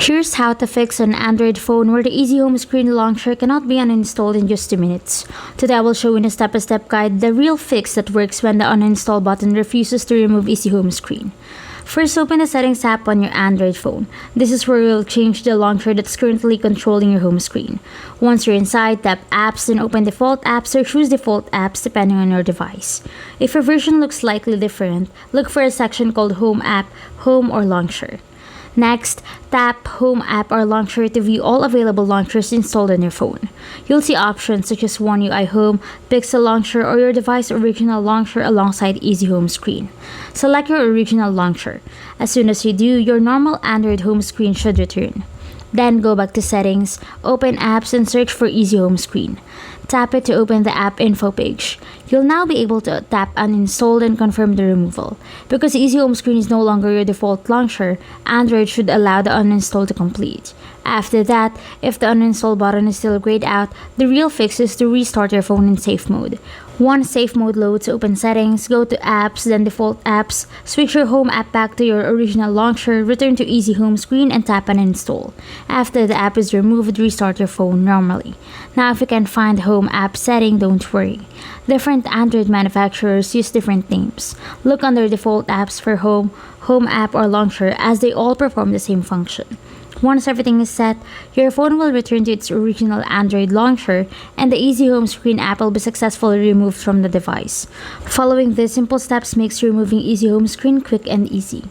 Here's how to fix an Android phone where the Easy Home Screen launcher cannot be uninstalled in just 2 minutes. Today I will show you in a step-by-step guide the real fix that works when the uninstall button refuses to remove Easy Home Screen. First, open the Settings app on your Android phone. This is where you'll change the launcher that's currently controlling your home screen. Once you're inside, tap Apps, then open Default Apps or choose Default Apps depending on your device. If your version looks slightly different, look for a section called Home App, Home, or Launcher. Next, tap Home App or Launcher to view all available launchers installed on your phone. You'll see options such as One UI Home, Pixel Launcher, or your device's original launcher alongside Easy Home Screen. Select your original launcher. As soon as you do, your normal Android home screen should return. Then go back to Settings, open Apps, and search for Easy Home Screen. Tap it to open the app info page. You'll now be able to tap Uninstall and confirm the removal. Because Easy Home Screen is no longer your default launcher, Android should allow the uninstall to complete. After that, if the uninstall button is still grayed out, the real fix is to restart your phone in safe mode. Once safe mode loads, open Settings, go to Apps, then Default Apps, switch your Home app back to your original launcher, return to Easy Home Screen, and tap Uninstall. After the app is removed, restart your phone normally. Now if you can find the Home app setting, don't worry. Different Android manufacturers use different names. Look under Default Apps for Home, Home app, or Launcher as they all perform the same function. Once everything is set, your phone will return to its original Android launcher and the Easy Home Screen app will be successfully removed from the device. Following these simple steps makes removing Easy Home Screen quick and easy.